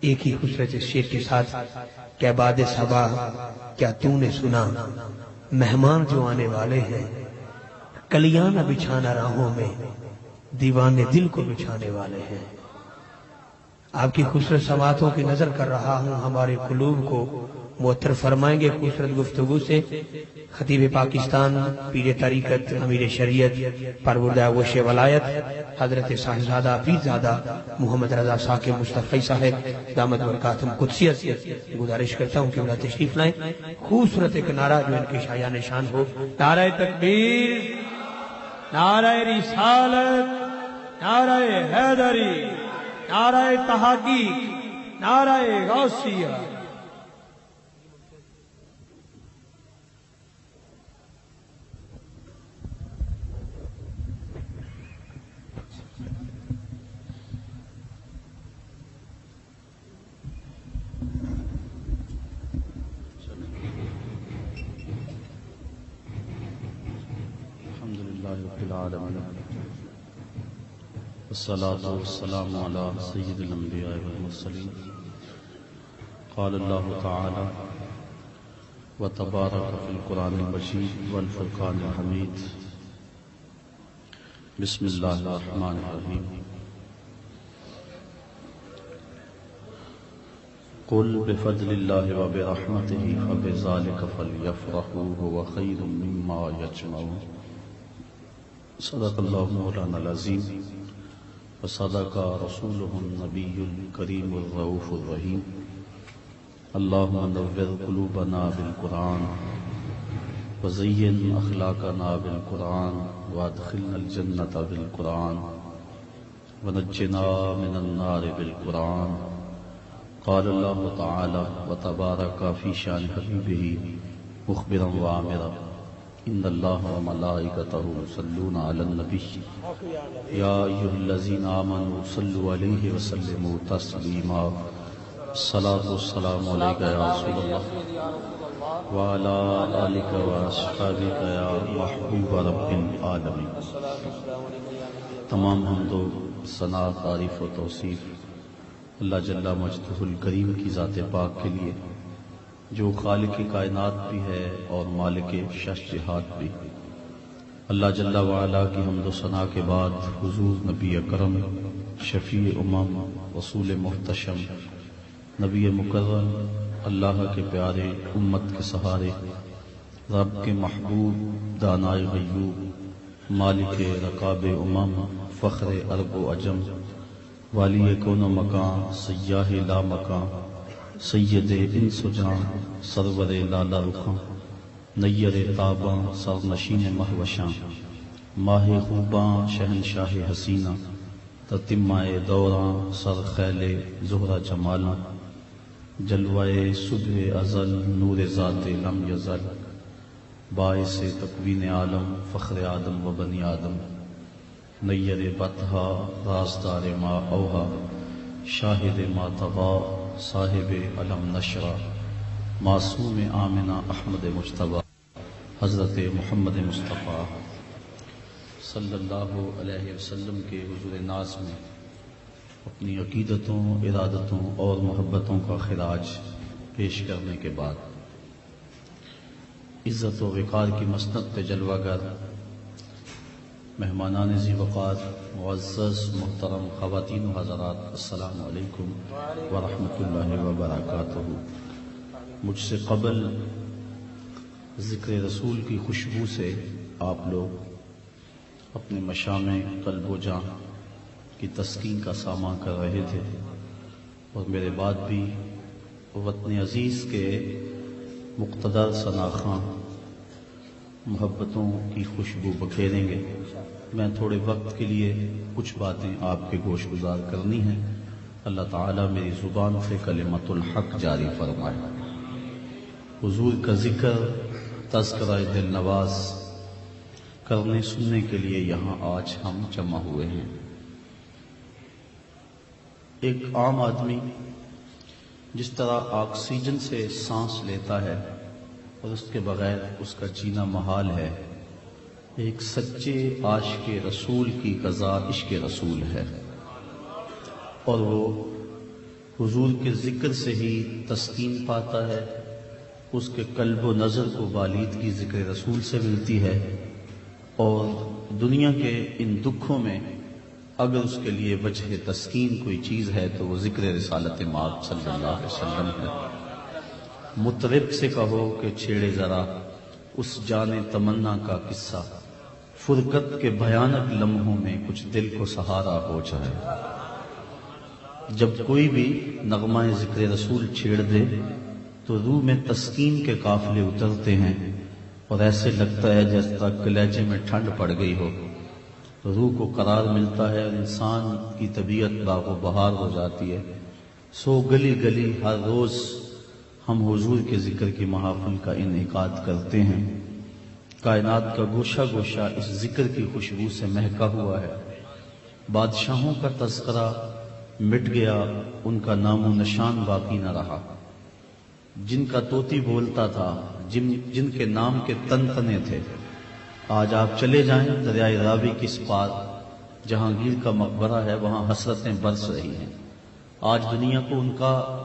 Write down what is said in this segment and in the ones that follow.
ایک ہی خوبصورت شعر کے ساتھ کہ باد صبا کیا تو نے سنا، مہمان جو آنے والے ہیں، کلیاں نہ بچھانا راہوں میں، دیوانے دل کو بچھانے والے ہیں۔ آپ کی خوبصورت سماعتوں کی نظر کر رہا ہوں، ہمارے قلوب کو معطر فرمائیں گے خوبصورت گفتگو سے خطیب پاکستان، پیر طریقت، امیر شریعت، پروردہ گوش ولایت حضرت صاحبزادہ پیرزادہ محمد رضا ثاقب مصطفی صاحب دامت برکاتہم قدسیت سے گزارش کرتا ہوں کہ انہیں تشریف لائیں۔ خوبصورت ایک نعرہ جو ان کے شایان نشان ہو، نعرہ تکبیر، نعرہ رسالت، نعرہ حیدری، نعرہ تحقیق، نعرہ غوثیہ۔ رب العالمين والصلاة والسلام على سيد الأنبياء والمرسلين قال الله تعالى وتبارك في القرآن المجيد والفرقان الحميد بسم الله الرحمن الرحيم قل بفضل الله وبرحمته فبذلك فليفرحوا هو خير مما يجمعون صدق اللہ مولانا العظیم وصدق رسوله النبی الکریم الرؤوف الرحیم اللہم نور قلوبنا بالقرآن وزین اخلاقنا بالقرآن وادخلنا الجنة بالقرآن ونجنا من النار بالقرآن قال اللہ تعالی وتبارک فی شان حبیبہ مخبرا وعامرا ان اللہ وملائکتہ یصلون علی النبی یا ایھا الذین آمنوا صلوا علیہ وسلموا تسلیما الصلاۃ والسلام علیک یا رسول اللہ وعلی آلک واصحابک یا محبوب رب العالمین۔ تمام حمد و ثنا، تعریف و توصیف اللہ جل مجدہ الکریم کی ذات پاک کے لیے جو خالق کائنات بھی ہے اور مالک شش جہات بھی۔ اللہ جل وعلا کی حمد و ثنا کے بعد حضور نبی اکرم، شفیع امم، رسول محتشم، نبی مکرم، اللہ کے پیارے، امت کے سہارے، رب کے محبوب، دانائے غیوب، مالک رقاب امم، فخر عرب و عجم، والی کون و مکان، سیاہ لا مکان، سید انس و جان، سرور لالا رخاں، نیر تاباں، سرنشین مہوشاں، ماہ خوباں، شہنشاہ حسینہ، تتمہ دوراں، سر خیل زہرہ جمالاں، جلوہ صبح ازل، نور ذات لم یزل، باعث تکوین عالم، فخر آدم و بنی آدم، نیر بطحا، رازدار ما اوہا، شاہد ما طغا، صاحب علم نشرہ، معصوم آمنہ احمد مجتبیٰ، حضرت محمد مصطفیٰ صلی اللہ علیہ وسلم کے حضور ناز میں اپنی عقیدتوں، ارادتوں اور محبتوں کا خراج پیش کرنے کے بعد عزت و وقار کی مسند پہ جلوہ گر مہمانان ذی وقار، معزز محترم خواتین و حضرات، السلام علیکم ورحمۃ اللہ وبرکاتہ۔ مجھ سے قبل ذکر رسول کی خوشبو سے آپ لوگ اپنے مشامع قلب و جاں کی تسکین کا ساماں کر رہے تھے، اور میرے بعد بھی وطن عزیز کے مقتدر ثناخواں محبتوں کی خوشبو بکھیریں گے۔ میں تھوڑے وقت کے لیے کچھ باتیں آپ کے گوش گزار کرنی ہیں، اللہ تعالیٰ میری زبان سے کلمت الحق جاری فرمائے۔ حضور کا ذکر، تذکرہ دل نواز کرنے سننے کے لیے یہاں آج ہم جمع ہوئے ہیں۔ ایک عام آدمی جس طرح آکسیجن سے سانس لیتا ہے اور اس کے بغیر اس کا جینا محال ہے، ایک سچے عاشق رسول کی غذا عشق رسول ہے، اور وہ حضور کے ذکر سے ہی تسکین پاتا ہے، اس کے قلب و نظر کو بالیدگی ذکر رسول سے ملتی ہے، اور دنیا کے ان دکھوں میں اگر اس کے لیے وجہ تسکین کوئی چیز ہے تو وہ ذکر رسالت مآب صلی اللہ علیہ وسلم ہے۔ مطرب سے کہو کہ چھیڑے ذرا اس جان تمنا کا قصہ، فرقت کے بھیانک لمحوں میں کچھ دل کو سہارا ہو جائے۔ جب کوئی بھی نغمہ ذکر رسول چھیڑ دے تو روح میں تسکین کے قافلے اترتے ہیں، اور ایسے لگتا ہے جیسا کلیجے میں ٹھنڈ پڑ گئی ہو، روح کو قرار ملتا ہے اور انسان کی طبیعت باغ و بہار ہو جاتی ہے۔ سو گلی گلی ہر روز ہم حضور کے ذکر کی محافل کا انعقاد کرتے ہیں۔ کائنات کا گوشہ گوشہ اس ذکر کی خوشبو سے مہکا ہوا ہے۔ بادشاہوں کا تذکرہ مٹ گیا، ان کا نام و نشان باقی نہ رہا۔ جن کا طوطی بولتا تھا، جن کے نام کے تن تنے تھے، آج آپ چلے جائیں دریائے راوی کس پار، جہانگیر کا مقبرہ ہے، وہاں حسرتیں برس رہی ہیں۔ آج دنیا کو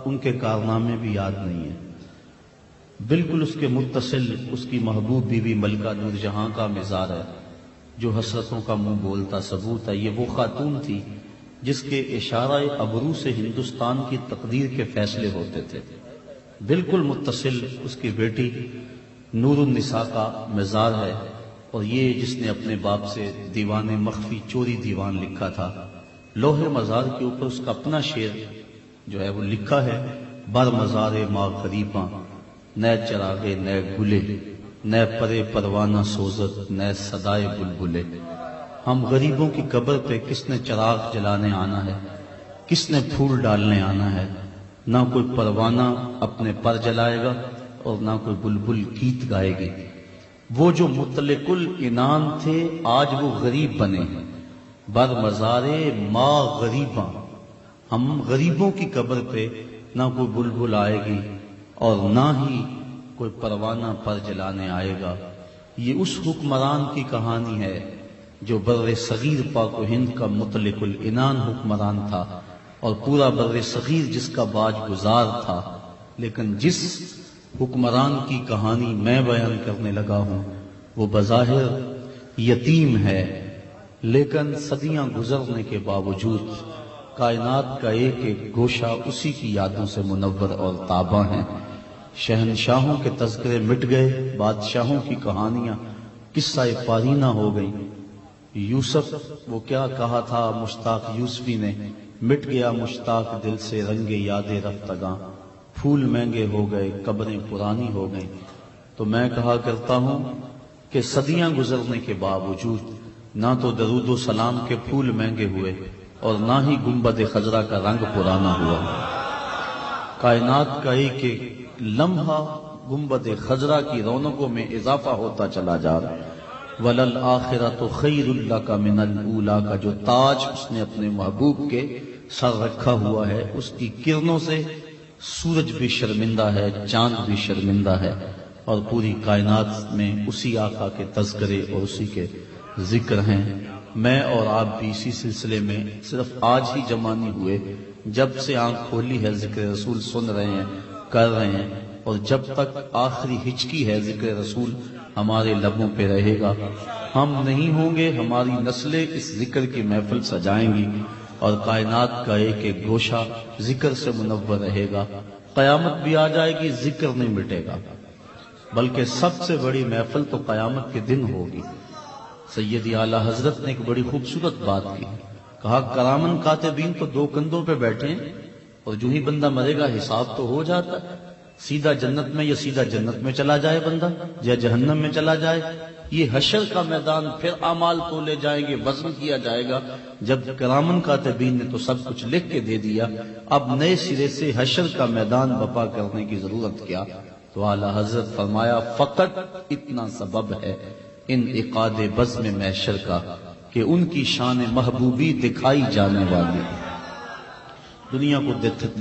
ان کے کارنامے بھی یاد نہیں ہیں۔ بالکل اس کے متصل اس کی محبوب بی بی ملکہ نور جہاں کا مزار ہے، جو حسرتوں کا منہ بولتا ثبوت ہے۔ یہ وہ خاتون تھی جس کے اشارہ ابرو سے ہندوستان کی تقدیر کے فیصلے ہوتے تھے۔ بالکل متصل اس کی بیٹی نور النساء کا مزار ہے، اور یہ جس نے اپنے باپ سے دیوان مخفی چوری دیوان لکھا تھا، لوح مزار کے اوپر اس کا اپنا شعر جو ہے وہ لکھا ہے: بر مزار ماں غریباں نئے چراغے نئے گلے، نئے پرے پروانہ سوزت نئے صدائے بلبلے۔ ہم غریبوں کی قبر پہ کس نے چراغ جلانے آنا ہے، کس نے پھول ڈالنے آنا ہے؟ نہ کوئی پروانہ اپنے پر جلائے گا اور نہ کوئی بلبل گیت گائے گی۔ وہ جو مطلق العنان تھے آج وہ غریب بنے ہیں۔ بر مزار ماں غریباں، ہم غریبوں کی قبر پہ نہ کوئی بلبل آئے گی اور نہ ہی کوئی پروانہ پر جلانے آئے گا۔ یہ اس حکمران کی کہانی ہے جو بر صغیر پاک و ہند کا مطلق العنان حکمران تھا، اور پورا بر صغیر جس کا باج گزار تھا۔ لیکن جس حکمران کی کہانی میں بیان کرنے لگا ہوں وہ بظاہر یتیم ہے، لیکن صدیاں گزرنے کے باوجود کائنات کا ایک ایک گوشہ اسی کی یادوں سے منور اور تابع ہیں۔ شہنشاہوں کے تذکرے مٹ گئے، بادشاہوں کی کہانیاں قصہ پارینہ ہو گئیں۔ یوسف وہ کیا کہا تھا مشتاق یوسفی نے: مٹ گیا مشتاق دل سے رنگ یاد رفتگاں، پھول مہنگے ہو گئے قبریں پرانی ہو گئیں۔ تو میں کہا کرتا ہوں کہ صدیاں گزرنے کے باوجود نہ تو درود و سلام کے پھول مہنگے ہوئے اور نہ ہی گنبد خضرا کا رنگ پرانا ہوا۔ کائنات کا ایک ایک لمحہ گنبد خضرا کی رونقوں میں اضافہ ہوتا چلا جا رہا ہے۔ وَلَلْآخِرَةُ خَيْرٌ لَكَ مِنَ الْأُولَىٰ کا جو تاج اس نے اپنے محبوب کے سر رکھا ہوا ہے، اس کی کرنوں سے سورج بھی شرمندہ ہے، چاند بھی شرمندہ ہے، اور پوری کائنات میں اسی آقا کے تذکرے اور اسی کے ذکر ہیں۔ میں اور آپ بھی اسی سلسلے میں صرف آج ہی جمع نہیں ہوئے، جب سے آنکھ کھولی ہے ذکر رسول سن رہے ہیں، کر رہے ہیں، اور جب تک آخری ہچکی ہے ذکر رسول ہمارے لبوں پہ رہے گا۔ ہم نہیں ہوں گے، ہماری نسلیں اس ذکر کی محفل سجائیں گی، اور کائنات کا ایک ایک گوشہ ذکر سے منور رہے گا۔ قیامت بھی آ جائے گی، ذکر نہیں مٹے گا، بلکہ سب سے بڑی محفل تو قیامت کے دن ہوگی۔ سیدی اعلیٰ حضرت نے ایک بڑی خوبصورت بات کی، کہا کرامن کاتبین تو دو کندھوں پہ بیٹھے ہیں، اور جو ہی بندہ مرے گا حساب تو ہو جاتا ہے، سیدھا جنت میں یا سیدھا جنت میں چلا جائے بندہ یا جہنم میں چلا جائے۔ یہ حشر کا میدان، پھر اعمال تولے جائیں گے، وزن کیا جائے گا۔ جب کرامن کاتبین نے تو سب کچھ لکھ کے دے دیا، اب نئے سرے سے حشر کا میدان بپا کرنے کی ضرورت کیا؟ تو اعلیٰ حضرت فرمایا فقط اتنا سبب ہے انعقاد بزم محشر کا کہ ان کی شان محبوبی دکھائی جانے والی۔ دنیا کو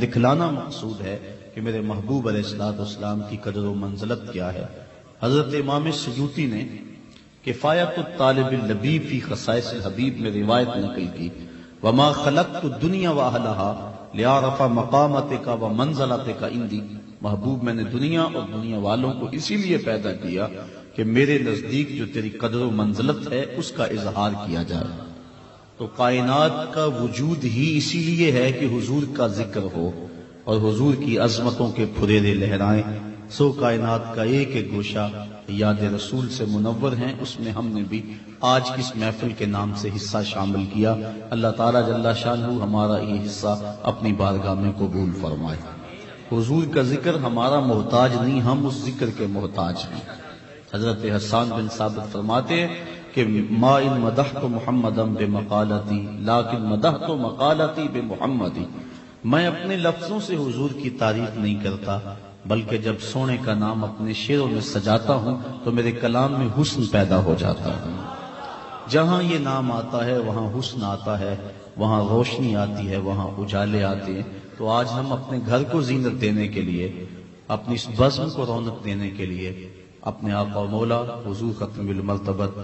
دکھلانا مقصود ہے کہ میرے محبوب علیہ السلام کی قدر و منزلت کیا ہے۔ حضرت امام سیوطی نے کفایت الطالب اللبیب فی خصائص الحبیب میں روایت نقل کی، وما خلقت الدنیا واہلہا لِيَعْرَفَ مَقَامَتِكَ وَمَنْزَلَتِكَ عِنْدِي، محبوب میں نے دنیا اور دنیا والوں کو اسی لیے پیدا کیا کہ میرے نزدیک جو تیری قدر و منزلت ہے اس کا اظہار کیا جائے۔ تو کائنات کا وجود ہی اسی لیے ہے کہ حضور کا ذکر ہو اور حضور کی عظمتوں کے پھریرے لہرائیں۔ سو کائنات کا ایک ایک گوشہ یاد رسول سے منور ہیں، اس میں ہم نے بھی آج اس محفل کے نام سے حصہ شامل کیا۔ اللہ تعالیٰ جل شانہ ہمارا یہ حصہ اپنی بارگاہ میں قبول فرمائے۔ حضور کا ذکر ہمارا محتاج نہیں، ہم اس ذکر کے محتاج ہیں۔ حضرت حسان بن ثابت فرماتے ہیں کہ ما ان مدحت محمدا بمقالتی لیکن مدحت مقالتی بمحمدی، میں اپنے لفظوں سے حضور کی تعریف نہیں کرتا بلکہ جب سونے کا نام اپنے شعروں میں سجاتا ہوں تو میرے کلام میں حسن پیدا ہو جاتا ہے۔ جہاں یہ نام آتا ہے وہاں حسن آتا ہے، وہاں روشنی آتی ہے، وہاں اجالے آتے ہیں۔ تو آج ہم اپنے گھر کو زینت دینے کے لیے، اپنی اس بزم کو رونق دینے کے لیے اپنے آقا و مولا حضور ختم المرتبت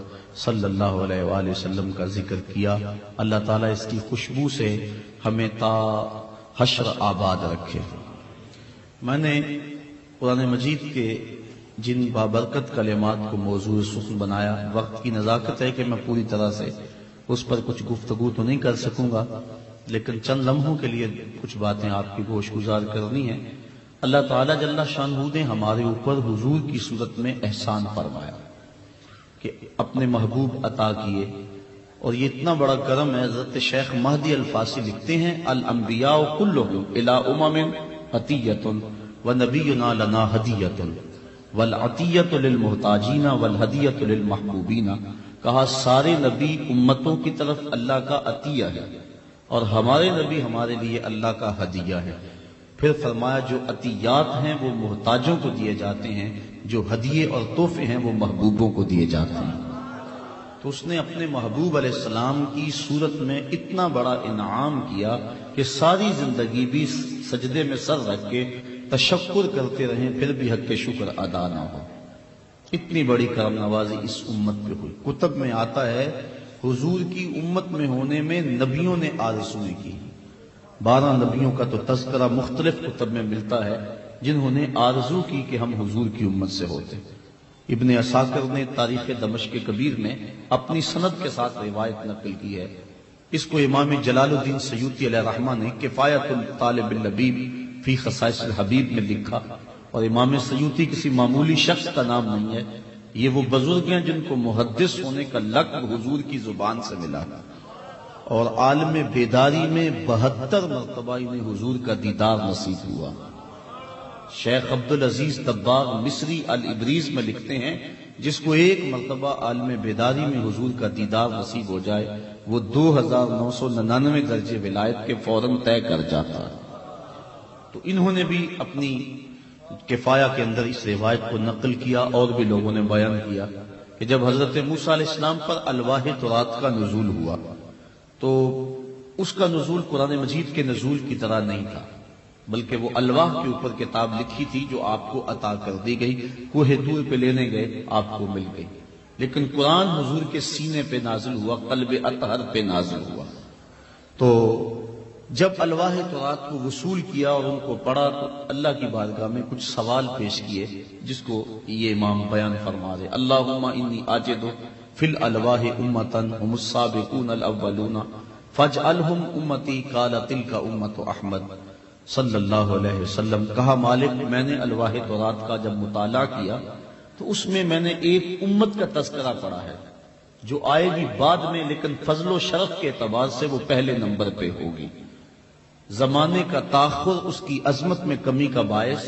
صلی اللہ علیہ وآلہ وسلم کا ذکر کیا۔ اللہ تعالیٰ اس کی خوشبو سے ہمیں تا حشر آباد رکھے۔ میں نے قرآن مجید کے جن بابرکت کلمات کو موضوع سخن بنایا، وقت کی نزاکت ہے کہ میں پوری طرح سے اس پر کچھ گفتگو تو نہیں کر سکوں گا، لیکن چند لمحوں کے لیے کچھ باتیں آپ کی گوش گزار کرنی ہیں۔ اللہ تعالیٰ جل شانہ نے ہمارے اوپر حضور کی صورت میں احسان فرمایا کہ اپنے محبوب عطا کیے، اور یہ اتنا بڑا کرم ہے۔ حضرت شیخ مہدی الفاسی لکھتے ہیں الانبیاء کلهم الی عطیۃ ونبینا لنا ہدیۃ والعطیۃ للمحتاجین والہدیۃ للمحبوبین، کہا سارے نبی امتوں کی طرف اللہ کا عطیہ ہے اور ہمارے نبی ہمارے لیے اللہ کا ہدیہ ہے۔ پھر فرمایا جو عطیات ہیں وہ محتاجوں کو دیے جاتے ہیں، جو ہدیے اور تحفے ہیں وہ محبوبوں کو دیے جاتے ہیں۔ تو اس نے اپنے محبوب علیہ السلام کی صورت میں اتنا بڑا انعام کیا کہ ساری زندگی بھی سجدے میں سر رکھ کے تشکر کرتے رہیں، پھر بھی حق کے شکر ادا نہ ہو۔ اتنی بڑی کرم نوازی اس امت پہ ہوئی۔ کتب میں آتا ہے حضور کی امت میں ہونے میں نبیوں نے آرزویں کی۔ 12 نبیوں کا تو تذکرہ مختلف کتب میں ملتا ہے جنہوں نے آرزو کی کہ ہم حضور کی امت سے ہوتے۔ ابن عساکر نے تاریخ دمشق کبیر میں اپنی سند کے ساتھ روایت نقل کی ہے۔ اس کو امام جلال الدین سیوطی علیہ الرحمہ نے کفایت الطالب اللبیب فی خصائص الحبیب میں لکھا، اور امام سیوطی کسی معمولی شخص کا نام نہیں ہے، یہ وہ بزرگ ہیں جن کو محدث ہونے کا لقب حضور کی زبان سے ملا، اور عالم بیداری میں 72 مرتبہ انہیں حضور کا دیدار نصیب ہوا۔ شیخ عبدالعزیز دباغ مصری الابریز میں لکھتے ہیں جس کو ایک مرتبہ عالم بیداری میں حضور کا دیدار نصیب ہو جائے وہ 2999 درجے ولایت کے فوراً طے کر جاتا ہے۔ تو انہوں نے بھی اپنی کفایہ کے اندر اس روایت کو نقل کیا، اور بھی لوگوں نے بیان کیا کہ جب حضرت موسیٰ علیہ السلام پر الواح تورات کا نزول ہوا تو اس کا نزول قرآن مجید کے نزول کی طرح نہیں تھا، بلکہ وہ الواح کے اوپر کتاب لکھی تھی جو آپ کو عطا کر دی گئی، کوہ طور پہ لینے گئے آپ کو مل گئی، لیکن قرآن حضور کے سینے پہ نازل ہوا، قلب اطہر پہ نازل ہوا۔ تو جب الواح تورات کو وصول کیا اور ان کو پڑھا تو اللہ کی بارگاہ میں کچھ سوال پیش کیے جس کو یہ امام بیان فرما رہے، اللہم انی آجد فی الالواح امتن ہم السابقون الاولون فاجعلہم امتی قال تلک امت احمد صلی اللہ علیہ وسلم۔ کہا مالک میں نے الواح تورات کا جب مطالعہ کیا تو اس میں میں نے ایک امت کا تذکرہ پڑھا ہے جو آئے گی بعد میں، لیکن فضل و شرف کے اعتبار سے وہ پہلے نمبر پہ ہوگی، زمانے کا تاخر اس کی عظمت میں کمی کا باعث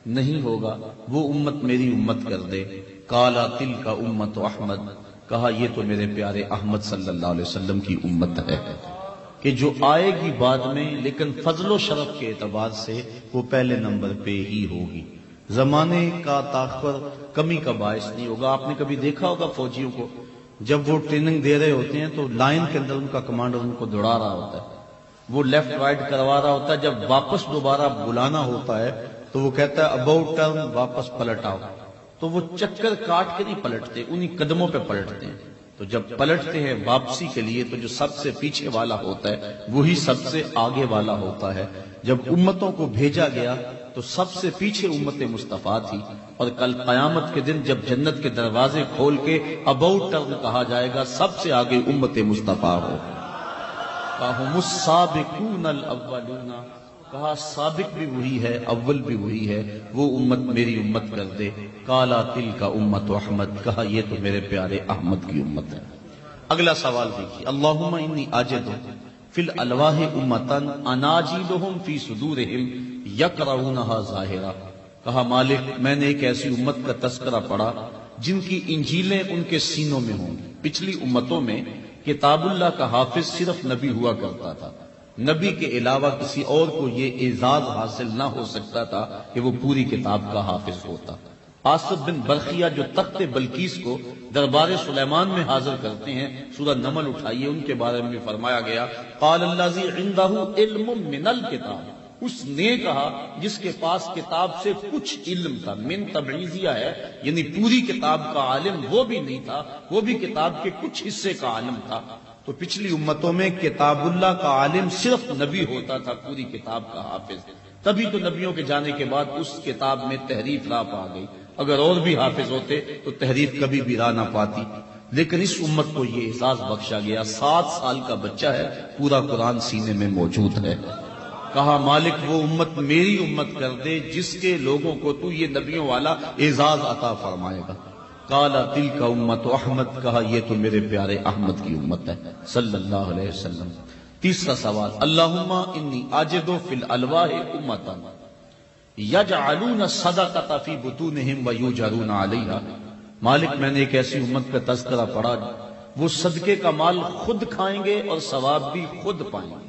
نہیں ہوگا، وہ امت میری امت کر دے۔ کالا تل کا امت احمد، کہا یہ تو میرے پیارے احمد صلی اللہ علیہ وسلم کی امت ہے کہ جو آئے گی بعد میں، لیکن فضل و شرف کے اعتبار سے وہ پہلے نمبر پہ ہی ہوگی، زمانے کا تاخر کمی کا باعث نہیں ہوگا۔ آپ نے کبھی دیکھا ہوگا فوجیوں کو جب وہ ٹریننگ دے رہے ہوتے ہیں تو لائن کے اندر ان کا کمانڈر ان کو دوڑا رہا ہوتا ہے، وہ لیفٹ رائٹ کروا رہا ہوتا ہے، جب واپس دوبارہ بلانا ہوتا ہے تو وہ کہتا ہے اباؤٹ ٹرن، واپس پلٹ آؤ، تو وہ چکر کاٹ کے نہیں پلٹتے، انہی قدموں پہ پلٹتے ہیں تو جب پلٹتے ہیں واپسی کے لیے تو جو سب سے پیچھے والا ہوتا ہے وہی سب سے آگے والا ہوتا ہے۔ جب امتوں کو بھیجا گیا تو سب سے پیچھے امت مصطفیٰ تھی، اور کل قیامت کے دن جب جنت کے دروازے کھول کے اباؤٹ ٹرن کہا جائے گا، سب سے آگے امت مصطفیٰ ہو۔ کہا السابقون الاولون، کہا سابق بھی وہی ہے، اول بھی وہی ہے، وہ امت میری امت کر دے۔ کالا تلک امت احمد، کہا یہ تو میرے پیارے احمد کی امت ہے۔ اگلا سوال دیکھیے، اللہم انی اجد فی الالواح امتن اناجیلہم فی صدورہم یقرؤونہا ظاہرا، کہا مالک میں نے ایک ایسی امت کا تذکرہ پڑھا جن کی انجیلیں ان کے سینوں میں ہوں گی۔ پچھلی امتوں میں کتاب اللہ کا حافظ صرف نبی ہوا کرتا تھا، نبی کے علاوہ کسی اور کو یہ اعزاز حاصل نہ ہو سکتا تھا کہ وہ پوری کتاب کا حافظ ہوتا۔ آصف بن برقیہ جو تخت بلقیس کو دربار سلیمان میں حاضر کرتے ہیں، سورہ نمل اٹھائیے، ان کے بارے میں فرمایا گیا قال الذی عندہ علم من الکتاب، اس نے کہا جس کے پاس کتاب سے کچھ علم تھا، من تبعیضیہ ہے، یعنی پوری کتاب کا عالم وہ بھی نہیں تھا، وہ بھی کتاب کے کچھ حصے کا عالم تھا۔ تو پچھلی امتوں میں کتاب اللہ کا عالم صرف نبی ہوتا تھا، پوری کتاب کا حافظ۔ تبھی تو نبیوں کے جانے کے بعد اس کتاب میں تحریف راہ پا گئی، اگر اور بھی حافظ ہوتے تو تحریف کبھی بھی راہ نہ پاتی۔ لیکن اس امت کو یہ اعزاز بخشا گیا، 7 سال کا بچہ ہے، پورا قرآن سینے میں موجود ہے۔ کہا مالک وہ امت میری امت کر دے جس کے لوگوں کو تو یہ نبیوں والا اعزاز عطا فرمائے گا۔ کالا تلک امت احمد، کہا یہ تو میرے پیارے احمد کی امت ہے صلی اللہ علیہ وسلم۔ تیسرا سوال، اللہم انی اجد فی الالواح امتا یجعلون الصدقۃ فی بطونہم ویجرون علیہا، مالک میں نے ایک ایسی امت کا تذکرہ پڑھا وہ صدقے کا مال خود کھائیں گے اور ثواب بھی خود پائیں گے۔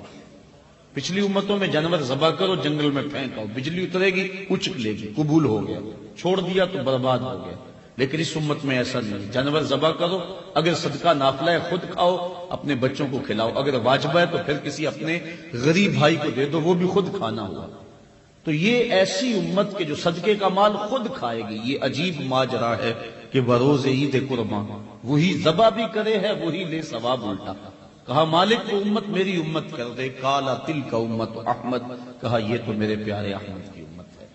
پچھلی امتوں میں جانور ذبح کرو جنگل میں پھینکو، بجلی اترے گی اچک لے گی، قبول ہو گیا، چھوڑ دیا تو برباد ہو گیا۔ لیکن اس امت میں ایسا نہیں، جانور ذبح کرو، اگر صدقہ نافلہ ہے خود کھاؤ، اپنے بچوں کو کھلاؤ، اگر واجب ہے تو پھر کسی اپنے غریب بھائی کو دے دو، وہ بھی خود کھانا ہوا۔ تو یہ ایسی امت کے جو صدقے کا مال خود کھائے گی۔ یہ عجیب ماجرا ہے کہ بروز عید قرباں وہی ذبح بھی کرے ہے، وہی لے ثواب الٹا۔ کہا مالک وہ امت میری امت کر دے۔ کالا تلک امت احمد، کہا یہ تو میرے پیارے احمد کی امت ہے۔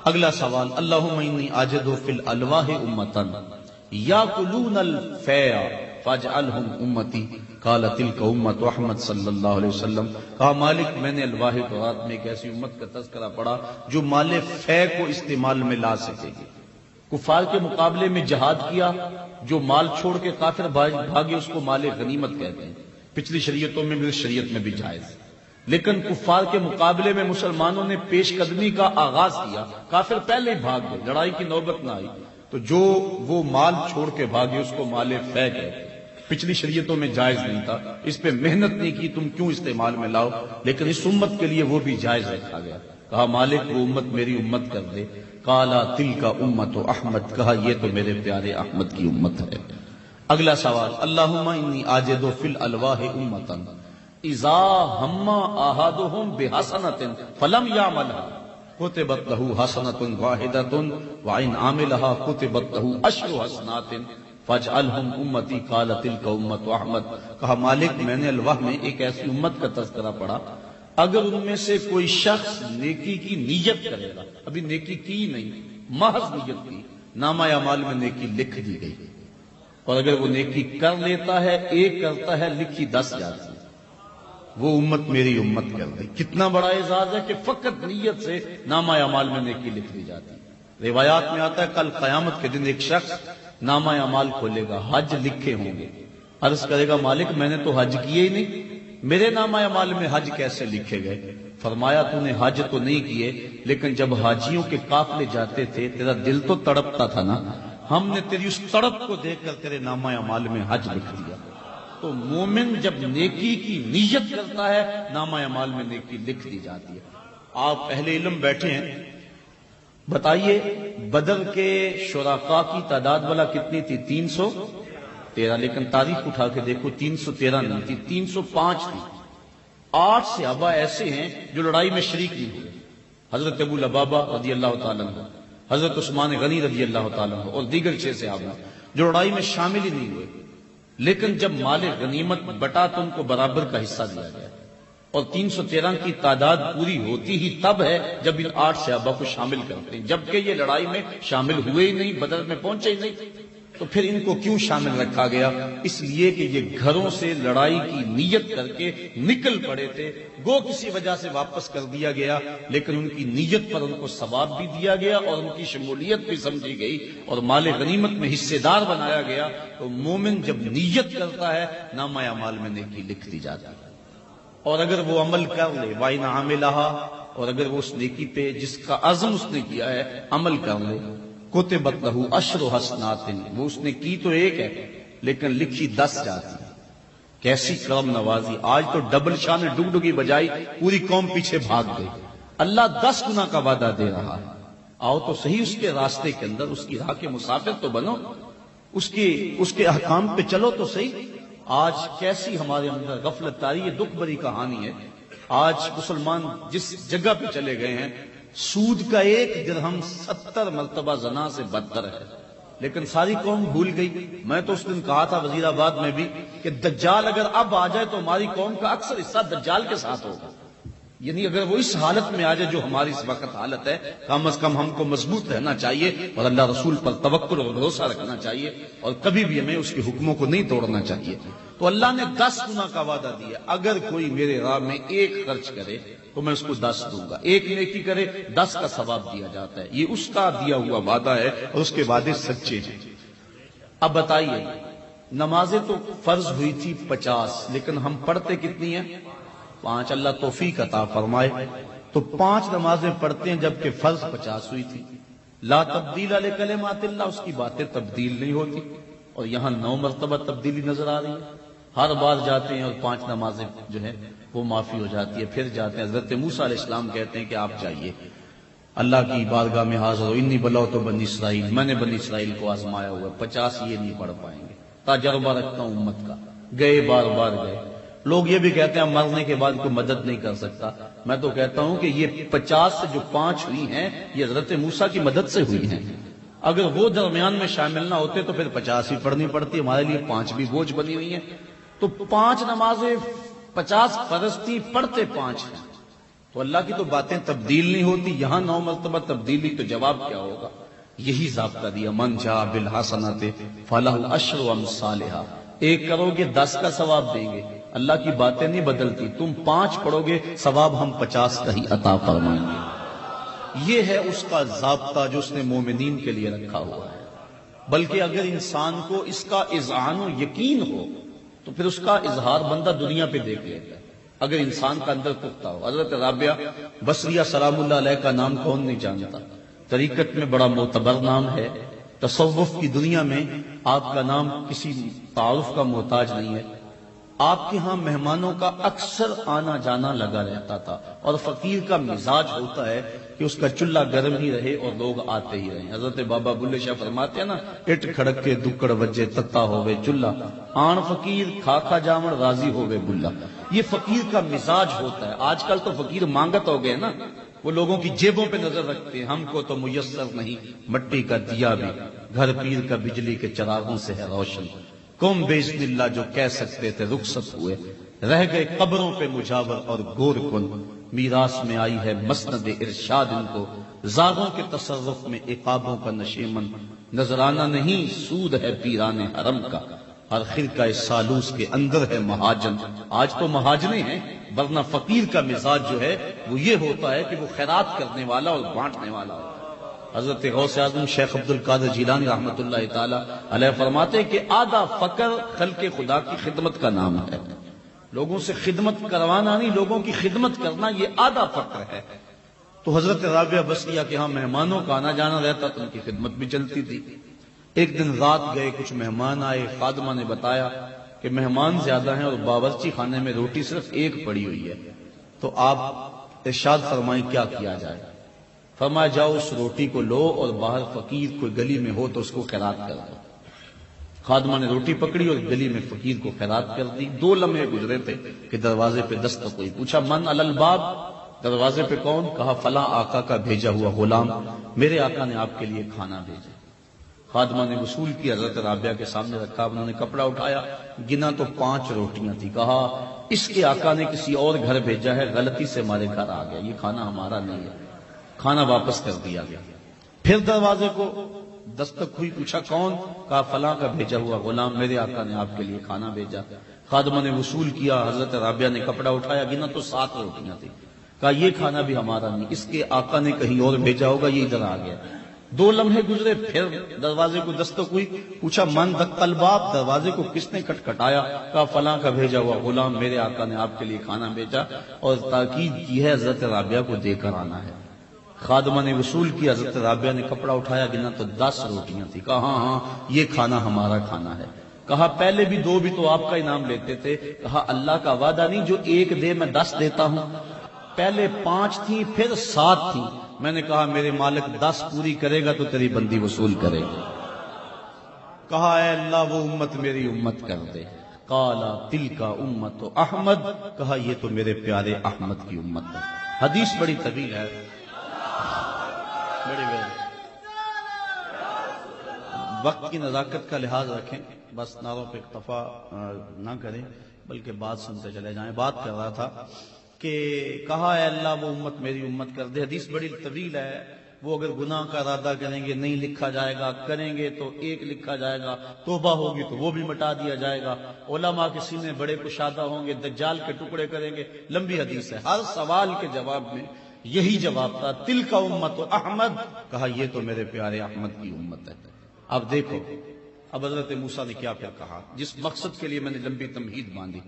اگلا سوال، اللہم انی اجد فی الالواح امتا یاکلون الفیع فاجعلہم امتی، کالا تلک امت احمد صلی اللہ علیہ وسلم۔ کہا مالک میں نے الواح تورات میں ایک ایسی امت کا تذکرہ پڑھا جو مال فیع کو استعمال میں لا سکے گی۔ کفار کے مقابلے میں جہاد کیا، جو مال چھوڑ کے کافر بھاگے اس کو مال غنیمت کہتے ہیں، پچھلی شریعتوں میں بھی، شریعت میں بھی جائز۔ لیکن کفار کے مقابلے میں مسلمانوں نے پیش قدمی کا آغاز کیا، کافر پہلے ہی بھاگ گئے، لڑائی کی نوبت نہ آئی، تو جو وہ مال چھوڑ کے بھاگے اس کو مال فیع کہتے ہیں۔ پچھلی شریعتوں میں جائز نہیں تھا، اس پہ محنت نہیں کی، تم کیوں استعمال میں لاؤ، لیکن اس امت کے لیے وہ بھی جائز رکھا گیا۔ کہا مالک وہ امت میری امت کر دے۔ کالا تلک امت احمد، کہا یہ تو میرے پیارے احمد کی امت ہے۔ اگلا سوال، اللہم انی اجد فی الالواح امتا اذا ہم احدہم بحسنۃ فلم یعملها کتبت لہ حسنۃ واحدۃ وان عملها کتبت لہ 10 حسنات فاجعلہم امتی، قال تلک امت احمد۔ کہا مالک میں نے الواح میں ایک ایسی امت کا تذکرہ پڑھا اگر ان میں سے کوئی شخص نیکی کی نیت کرے گا، ابھی نیکی کی نہیں، محض نیت کی، نامہ اعمال میں نیکی لکھ دی گئی، اور اگر وہ نیکی کر لیتا ہے، ایک کرتا ہے، لکھی 10 جاتی ہے، وہ امت میری امت کر دی۔ کتنا بڑا اعزاز ہے کہ فقط نیت سے نامہ اعمال میں نیکی لکھ دی جاتی ہے۔ روایات میں آتا ہے کل قیامت کے دن ایک شخص نامہ اعمال کھولے گا، حج لکھے ہوں گے، عرض کرے گا مالک میں نے تو حج کیے ہی نہیں، میرے نامہ اعمال میں حج کیسے لکھے گئے؟ فرمایا تو نے حج تو نہیں کیے، لیکن جب حاجیوں کے قافلے جاتے تھے تیرا دل تو تڑپتا تھا نا، ہم نے تیری اس تڑپ کو دیکھ کر تیرے نامہ اعمال میں حج لکھ دیا۔ تو مومن جب نیکی کی نیت کرتا ہے، نامہ اعمال میں نیکی لکھ دی جاتی ہے۔ آپ اہل علم بیٹھے ہیں، بتائیے بدر کے شرکاء کی تعداد والا کتنی تھی؟ 313، لیکن تاریخ اٹھا کے دیکھو 313 نہیں تھی، 305 تھی۔ 8 صحابہ ایسے ہیں جو لڑائی میں شریک نہیں ہوئے، حضرت ابو لبابہ رضی اللہ تعالیٰ عنہ، حضرت عثمان غنی رضی اللہ تعالیٰ عنہ، اور دیگر 6 صحابہ جو لڑائی میں شامل ہی نہیں ہوئے۔ لیکن جب مال غنیمت بٹا تو ان کو برابر کا حصہ دیا گیا، اور 313 کی تعداد پوری ہوتی ہی تب ہے جب ان 8 صحابہ کو شامل کرتے ہیں، جبکہ یہ لڑائی میں شامل ہوئے ہی نہیں، بدر میں پہنچے ہی نہیں، تو پھر ان کو کیوں شامل رکھا گیا؟ اس لیے کہ یہ گھروں سے لڑائی کی نیت کر کے نکل پڑے تھے، گو کسی وجہ سے واپس کر دیا گیا، لیکن ان کی نیت پر ان کو ثواب بھی دیا گیا اور ان کی شمولیت بھی سمجھی گئی اور مال غنیمت میں حصے دار بنایا گیا۔ تو مومن جب نیت کرتا ہے نامہ اعمال میں نیکی لکھ دی جاتی ہے، اور اگر وہ عمل کر لے وَإِنْ عَمِلَهَا، اور اگر وہ اس نیکی پہ جس کا عزم اس نے کیا ہے عمل کر لے، کتبت لہو عشر حسنات، وہ اس نے کی تو ایک ہے لیکن لکھی 10 جاتی ہے۔ کیسی کرم نوازی! آج تو ڈبل شاہ نے ڈگڈگی بجائی، پوری قوم پیچھے بھاگ گئی۔ اللہ 10 گنا کا وعدہ دے رہا ہے، آؤ تو صحیح اس کے راستے کے اندر، اس کی راہ کے مسافر تو بنو، اس کے احکام پہ چلو تو صحیح۔ آج کیسی ہمارے اندر غفلت تاری، یہ دکھ بھری کہانی ہے۔ آج مسلمان جس جگہ پہ چلے گئے ہیں، سود کا 1 درہم 70 مرتبہ زنا سے بدتر ہے، لیکن ساری قوم بھول گئی۔ میں تو اس دن کہا تھا وزیر آباد میں بھی کہ دجال اگر اب آ جائے تو ہماری قوم کا اکثر حصہ دجال کے ساتھ ہوگا، یعنی اگر وہ اس حالت میں آ جائے جو ہماری اس وقت حالت ہے، کم از کم ہم کو مضبوط رہنا چاہیے اور اللہ رسول پر توکل اور بھروسہ رکھنا چاہیے، اور کبھی بھی ہمیں اس کے حکموں کو نہیں توڑنا چاہیے۔ تو اللہ نے 10 گنا کا وعدہ دیا، اگر کوئی میرے راہ میں 1 خرچ کرے تو میں اس کو 10 دوں گا، 1 نیکی کرے 10 کا ثواب دیا جاتا ہے۔ یہ اس کا دیا ہوا وعدہ ہے اور اس کے وعدے سچے ہیں۔ اب بتائیے، نمازیں تو فرض ہوئی تھی 50، لیکن ہم پڑھتے کتنی ہیں؟ 5۔ اللہ توفیق عطا فرمائے تو 5 نمازیں پڑھتے ہیں، جبکہ فرض 50 ہوئی تھی۔ لا تبدیل لکلمات اللہ، اس کی باتیں تبدیل نہیں ہوتی، اور یہاں 9 مرتبہ تبدیلی نظر آ رہی ہے۔ ہر بار جاتے ہیں اور 5 نمازیں جو ہیں وہ معافی ہو جاتی ہے، پھر جاتے ہیں۔ حضرت موسیٰ علیہ السلام کہتے ہیں کہ آپ جائیے اللہ کی بارگاہ میں حاضر ہو، انی بلوت بنی اسرائیل، میں نے بنی اسرائیل کو آزمایا ہوا، 50 یہ نہیں پڑھ پائیں گے، تجربہ رکھتا ہوں امت کا۔ گئے، بار بار گئے۔ لوگ یہ بھی کہتے ہیں مرنے کے بعد کوئی مدد نہیں کر سکتا، میں تو کہتا ہوں کہ یہ 50 سے جو 5 ہوئی ہیں یہ حضرت موسیٰ کی مدد سے ہوئی ہیں۔ اگر وہ درمیان میں شامل نہ ہوتے تو پھر 50 ہی پڑھنی پڑتی، ہمارے لیے 5 بھی بوجھ بنی ہوئی ہیں۔ تو 5 نمازیں 50 فرض تھی، پڑھتے 5 ہیں، تو اللہ کی تو باتیں تبدیل نہیں ہوتی، یہاں 9 مرتبہ تبدیلی، تو جواب کیا ہوگا؟ یہی ضابطہ دیا، من جاء بالحسنۃ فلہ عشر امثالھا، 1 کرو گے 10 کا ثواب دیں گے۔ اللہ کی باتیں نہیں بدلتی، تم 5 پڑھو گے ثواب ہم 50 کا ہی عطا فرمائیں گے۔ یہ ہے اس کا ضابطہ جو اس نے مومنین کے لیے رکھا ہوا ہے۔ بلکہ اگر انسان کو اس کا اذعان و یقین ہو تو پھر اس کا اظہار بندہ دنیا پہ دیکھ لیتا ہے، اگر انسان کا اندر پختہ ہو۔ حضرت رابعہ بصریہ سلام اللہ علیہ کا نام کون نہیں جانتا؟ طریقت میں بڑا معتبر نام ہے، تصوف کی دنیا میں آپ کا نام کسی تعارف کا محتاج نہیں ہے۔ آپ کے ہاں مہمانوں کا اکثر آنا جانا لگا رہتا تھا، اور فقیر کا مزاج ہوتا ہے کہ اس کا چولہا گرم ہی رہے اور لوگ آتے ہی رہیں۔ حضرت بابا بلے شاہ فرماتے ہیں نا، اٹ کھڑک کے دکڑ وجے تتا ہوئے چولہا، آن فقیر کھا کھا جامڑ راضی ہوئے بلا۔ یہ فقیر کا مزاج ہوتا ہے۔ آج کل تو فقیر مانگت ہو گئے نا، وہ لوگوں کی جیبوں پہ نظر رکھتے ہیں، ہم کو تو میسر نہیں مٹی کا دیا بھی، گھر پیر کا بجلی کے چراغوں سے ہے روشن۔ قوم بِإِذْنِ اللہ جو کہہ سکتے تھے رخصت ہوئے، رہ گئے قبروں پہ مجاور اور گور کن۔ میراث میں آئی ہے مسند ارشاد ان کو، زاغوں کے تصرف میں عقابوں کا نشیمن۔ نذرانہ نہیں سود ہے پیران حرم کا، ہر خرقہ سالوس کے اندر ہے مہاجن۔ آج تو مہاجنے ہیں، ورنہ فقیر کا مزاج جو ہے وہ یہ ہوتا ہے کہ وہ خیرات کرنے والا اور بانٹنے والا ہوتا ہے۔ حضرت غوث اعظم شیخ عبد القادر جیلانی رحمۃ اللہ تعالی علیہ فرماتے کہ آدھا فقر خلق خدا کی خدمت کا نام ہے۔ لوگوں سے خدمت کروانا نہیں، لوگوں کی خدمت کرنا، یہ آدھا فقر ہے۔ تو حضرت رابعہ بصریہ کے ہاں مہمانوں کا آنا جانا رہتا تو ان کی خدمت بھی چلتی تھی۔ ایک دن رات گئے، کچھ مہمان آئے، خادمہ نے بتایا کہ مہمان زیادہ ہیں اور باورچی خانے میں روٹی صرف 1 پڑی ہوئی ہے، تو آپ ارشاد فرمائیں کیا کیا جائے؟ فرمایا جاؤ اس روٹی کو لو اور باہر فقیر کوئی گلی میں ہو تو اس کو خیرات کر دو۔ خادمہ نے روٹی پکڑی اور گلی میں فقیر کو خیرات کر دی۔ 2 لمحے گزرے تھے کہ دروازے پہ دستک ہوئی، پوچھا من علی الباب، دروازے پہ کون؟ کہا فلاں آقا کا بھیجا ہوا غلام، میرے آقا نے آپ کے لیے کھانا بھیجا۔ خادمہ نے وصول کی، حضرت رابعہ کے سامنے رکھا، انہوں نے کپڑا اٹھایا، گنا تو 5 روٹیاں تھی، کہا اس کے آقا نے کسی اور گھر بھیجا ہے، غلطی سے ہمارے گھر آ گیا، یہ کھانا ہمارا نہیں ہے، کھانا واپس کر دیا گیا۔ پھر دروازے کو دستک ہوئی، پوچھا کون؟ کہا فلاں کا بھیجا ہوا غلام، میرے آقا نے آپ کے لیے کھانا بھیجا۔ خادمہ نے وصول کیا، حضرت رابعہ نے کپڑا اٹھایا، گنا تو 7 روٹیاں تھی، کہا یہ کھانا بھی ہمارا نہیں، اس کے آقا نے کہیں اور بھیجا ہوگا، یہ ادھر آ گیا۔ 2 لمحے گزرے، پھر دروازے کو دستک ہوئی، پوچھا من دق الباب، دروازے کو کس نے کھٹکھٹایا؟ کہا فلاں کا بھیجا ہوا غلام، میرے آقا نے آپ کے لیے کھانا بھیجا اور تاکید کی ہے حضرت رابعہ کو دے کر آنا ہے۔ خادمہ نے وصول کی، حضرت رابعہ نے کپڑا اٹھایا، گنا تو 10 روٹیاں تھی، کہا ہاں ہاں یہ کھانا ہمارا کھانا ہے۔ کہا پہلے بھی 2 بھی تو آپ کا انعام لیتے تھے، کہا اللہ کا وعدہ نہیں جو 1 دے میں 10 دیتا ہوں، پہلے 5 تھی پھر 7 تھی، میں نے کہا میرے مالک 10 پوری کرے گا تو تیری بندی وصول کرے گا۔ کہا اے اللہ وہ امت میری امت کر دے، قالا تلک امت احمد، کہا یہ تو میرے پیارے احمد کی امت ہے۔ حدیث بڑی طویل ہے، وقت کی نزاکت کا لحاظ رکھیں، بس نعروں پہ اکتفا نہ کریں بلکہ بات سنتے چلے جائیں۔ بات کر رہا تھا کہ کہا اے اللہ وہ امت میری امت کر دے، حدیث بڑی طویل ہے، وہ اگر گناہ کا ارادہ کریں گے نہیں لکھا جائے گا، کریں گے تو 1 لکھا جائے گا، توبہ ہوگی تو وہ بھی مٹا دیا جائے گا، علماء کے سینے بڑے کشادہ ہوں گے، دجال کے ٹکڑے کریں گے، لمبی حدیث ہے۔ ہر سوال کے جواب میں یہی جواب تھا، تلک امت احمد، کہا یہ تو میرے پیارے احمد کی امت ہے۔ اب دیکھو اب حضرت موسیٰ نے کیا کیا کہا، جس مقصد کے لیے میں نے لمبی تمہید باندھی،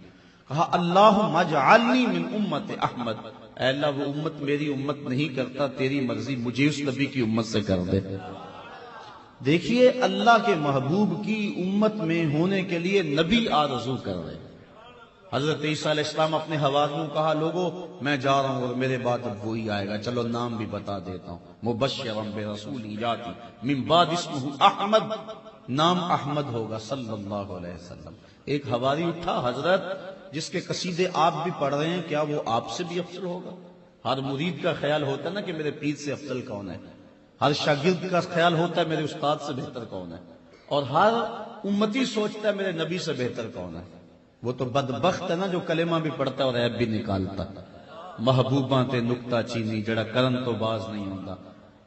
کہا اللہم اجعلنی من امت احمد، اے اللہ وہ امت میری امت نہیں کرتا، تیری مرضی مجھے اس نبی کی امت سے کر دے۔ دیکھیے اللہ کے محبوب کی امت میں ہونے کے لیے نبی آرزو کر رہے۔ حضرت عیسیٰ علیہ السلام اپنے حواریوں کو کہا لوگو میں جا رہا ہوں اور میرے بعد اب وہی آئے گا، چلو نام بھی بتا دیتا ہوں، مبشرا برسول یاتی من بعد اسمہ احمد، نام احمد ہوگا صلی اللہ علیہ وسلم۔ ایک حواری اٹھا، حضرت جس کے قصیدے آپ بھی پڑھ رہے ہیں کیا وہ آپ سے بھی افضل ہوگا؟ ہر مرید کا خیال ہوتا ہے نا کہ میرے پیر سے افضل کون ہے، ہر شاگرد کا خیال ہوتا ہے میرے استاد سے بہتر کون ہے، اور ہر امتی سوچتا ہے میرے نبی سے بہتر کون ہے۔ وہ تو بدبخت ہے نا جو کلمہ بھی پڑھتا ہے اور عیب بھی نکالتا۔ محبوباں تے نکتہ چینی جڑا کرن تو باز نہیں ہوندا،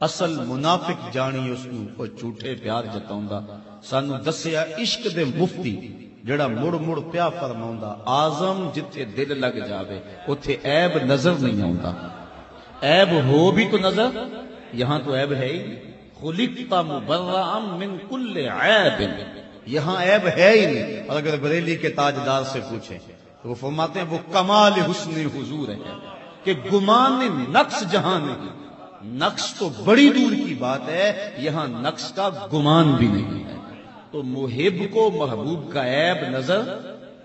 اصل منافق جانی اس نو کوئی جھوٹے پیار جتاوندا۔ سانو دسیا عشق دے مفتی جڑا مڑ مڑ پیا فرماوندا، آزم جتھے دل لگ جاوے اوتھے عیب نظر نہیں آوندا، عیب ہو بھی تو نظر، یہاں تو عیب ہے ہی نہیں، خلقت مبرئا من کل عیب، یہاں عیب ہے ہی نہیں۔ اور اگر بریلی کے تاجدار سے پوچھیں تو وہ فرماتے ہیں وہ کمال حسن حضور ہے کہ گمان نقص جہاں نہیں، نقص تو بڑی دور کی بات ہے، یہاں نقص کا گمان بھی نہیں ہے۔ تو محب کو محبوب کا عیب نظر،